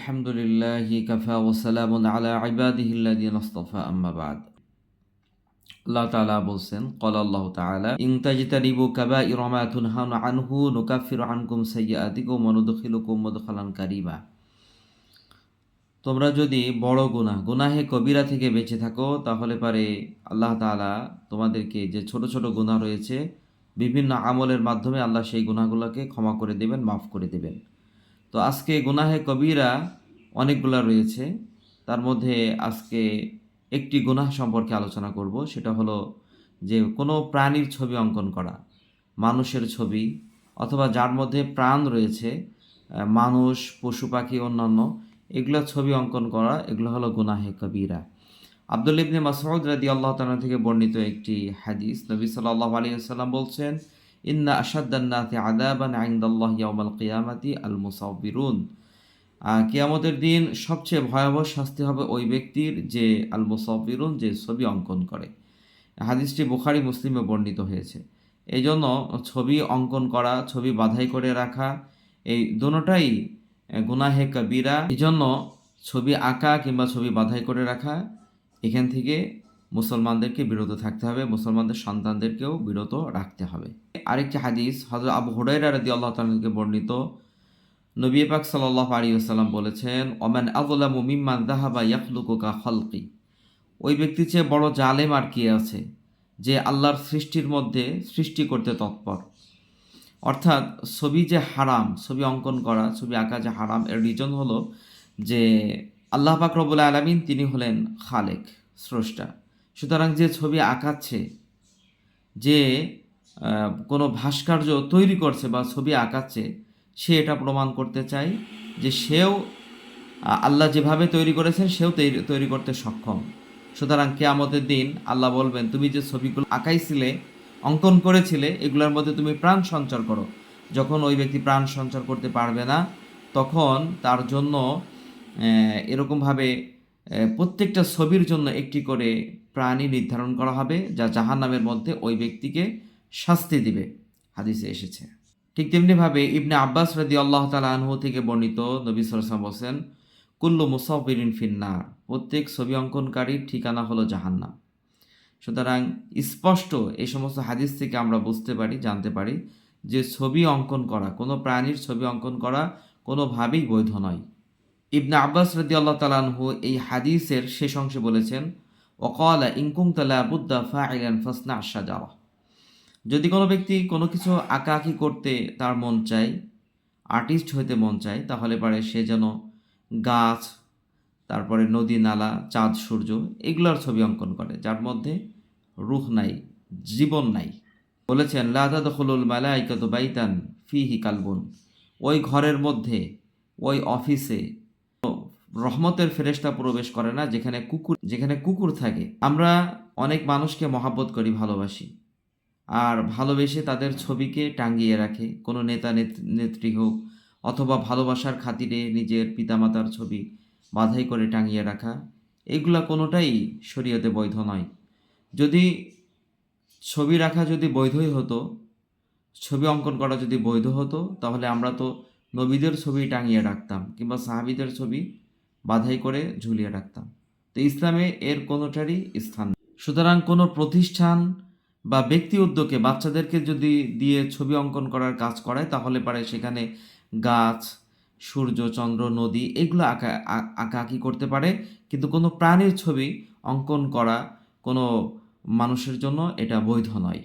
আলহামদুলিল্লাহি কাফা ওয়া সালামুন আলা ইবাদিহিল্লাযিনা ইসতাফা আম্মা বা'দ। আল্লাহ তাআলা বলছেন, ক্বালা আল্লাহু তাআলা ইন তাজতানিবু কাবাইরা মা তুনহাউনা আনহু নুকাফিরু আনকুম সাইয়্যাতিকুম ওয়া নুদখিলুকুম মুদখালান কারীমা। তোমরা যদি বড় গুনাহে কবিরা থেকে বেঁচে থাকো, তাহলে পারে আল্লাহ তাআলা তোমাদেরকে যে ছোট ছোট গুনাহ রয়েছে বিভিন্ন আমলের মাধ্যমে আল্লাহ সেই গুনাহগুলোকে ক্ষমা করে দেবেন, মাফ করে দেবেন। তো আজকে গুনাহে কবিরা অনেকগুলা রয়েছে, তার মধ্যে আজকে একটি গুনাহ সম্পর্কে আলোচনা করব। সেটা হলো যে কোনো প্রাণীর ছবি অঙ্কন করা, মানুষের ছবি অথবা যার মধ্যে প্রাণ রয়েছে, মানুষ, পশু পাখি, অন্যান্য এগুলো ছবি অঙ্কন করা, এগুলো হলো গুনাহে কবিরা। আব্দুল্লাহ ইবনে মাসউদ রাদিয়াল্লাহু তাআলা থেকে বর্ণিত একটি হাদিস, নবী সাল্লাল্লাহু আলাইহি ওয়াসাল্লাম বলছেন, ইন্না আশাদ্দান নাসি আযাবান ইনদাল্লাহি ইয়াওমাল কিয়ামাতি আল মুসাউবিরুন। কিয়ামতের দিন সবচেয়ে ভয়াবহ শাস্তি হবে ওই ব্যক্তির যে আল মুসাউবিরুন, যে ছবি অঙ্কন করে। হাদিসটি বুখারী মুসলিমে বর্ণিত হয়েছে। এই জন্য ছবি অঙ্কন করা, ছবি বাঁধাই করে রাখা, এই দুটোটাই গুনাহে কবিরা। এই জন্য ছবি আঁকা কিংবা ছবি বাঁধাই করে রাখা, এখান থেকে মুসলমানদেরকে বিরত থাকতে হবে, মুসলমানদের সন্তানদেরকেও বিরত রাখতে হবে। আরেকটি হাদিস হযরত আবু হুরায়রা রাদিয়াল্লাহু তাআলা থেকে বর্ণিত, নবী পাক সাল্লাল্লাহু আলাইহি ওয়াসাল্লাম বলেছেন, ওমান আযলামু মিম্মান যাহাবা ইয়াখলুকু কা খালকি। ওই ব্যক্তির চেয়ে বড় জালেম আর কে আছে, যে আল্লাহর সৃষ্টির মধ্যে সৃষ্টি করতে তৎপর। অর্থাৎ ছবি যে হারাম, ছবি অঙ্কন করা, ছবি আঁকা যে হারাম, এর রিজন হলো যে আল্লাহ পাক রব্বুল আলামিন তিনি হলেন খালেক, স্রষ্টা। সুতরাং যে ছবি আঁকাচ্ছে, যে কোনো ভাস্কর্য তৈরি করছে বা ছবি আঁকাচ্ছে, সে এটা প্রমাণ করতে চায় যে সেও আল্লাহ যেভাবে তৈরি করেছেন সেও তৈরি করতে সক্ষম। সুতরাং কিয়ামতের দিন আল্লাহ বলবেন, তুমি যে ছবিগুলো আঁকাইছিলে, অঙ্কন করেছিলে, এগুলোর মধ্যে তুমি প্রাণ সঞ্চার করো। যখন ওই ব্যক্তি প্রাণ সঞ্চার করতে পারবে না, তখন তার জন্য এরকমভাবে প্রত্যেকটা ছবির জন্য একটি করে প্রাণী নির্ধারণ করা হবে, যা জাহান্নামের মধ্যে ওই ব্যক্তিকে শাস্তি দিবে, হাদিসে এসেছে। ঠিক তেমনিভাবে ইবনে আব্বাস রাদিয়াল্লাহু তাআলা আনহু থেকে বর্ণিত, নবী সাল্লাল্লাহু আলাইহি ওয়াসাল্লাম বলেন, কুল্লু মুসাউবিরিন ফিন্নার। প্রত্যেক ছবি অঙ্কনকারীর ঠিকানা হলো জাহান্নাম। সুতরাং স্পষ্ট এই সমস্ত হাদিস থেকে আমরা বুঝতে পারি, জানতে পারি যে ছবি অঙ্কন করা, কোনো প্রাণীর ছবি অঙ্কন করা কোনোভাবেই বৈধ নয়। ইবনে আব্বাস রাদিয়াল্লাহু তাআলা আনহু এই হাদিসের শেষ অংশে বলেছেন, ওয়াকালা ইন কুনতা লা বুদ্দা ফাইলান ফাসনা আশ-শাজারা। যদি কোনো ব্যক্তি কোনো কিছু আঁকাআঁকি করতে তার মন চায়, আর্টিস্ট হইতে মন চায়, তাহলে পারে সে যেন গাছ, তারপরে নদী নালা, চাঁদ সূর্য, এগুলোর ছবি অঙ্কন করে যার মধ্যে রূহ নাই, জীবন নাই। বলেছেন, লা তাদখুলুল মালাইকাতু বাইতান ফিহি কালবুন। ওই ঘরের মধ্যে, ওই অফিসে রহমতের ফেরেশতা প্রবেশ করে না যেখানে কুকুর থাকে। আমরা অনেক মানুষকে মহাব্বত করি, ভালোবাসি, আর ভালোবেসে তাদের ছবিকে টাঙিয়ে রাখে, কোনো নেতা নেত্রী হোক, অথবা ভালোবাসার খাতিরে নিজের পিতামাতার ছবি বাঁধাই করে টাঙিয়ে রাখা, এগুলা কোনোটাই শরীয়তে বৈধ নয়। যদি ছবি রাখা যদি বৈধই হতো, ছবি অঙ্কন করা যদি বৈধ হতো, তাহলে আমরা তো নবীদের ছবি টাঙিয়ে রাখতাম কিংবা সাহাবীদের ছবি বাঁধাই করে ঝুলিয়ে রাখতাম। তো ইসলামে এর কোনোটারই স্থান নেই। সুতরাং কোনো প্রতিষ্ঠান বা ব্যক্তি উদ্যোগে বাচ্চাদেরকে যদি দিয়ে ছবি অঙ্কন করার কাজ করায়, তাহলে পারে সেখানে গাছ, সূর্য, চন্দ্র, নদী, এগুলো আঁকাআঁকি করতে পারে, কিন্তু কোনো প্রাণীর ছবি অঙ্কন করা কোনো মানুষের জন্য এটা বৈধ নয়।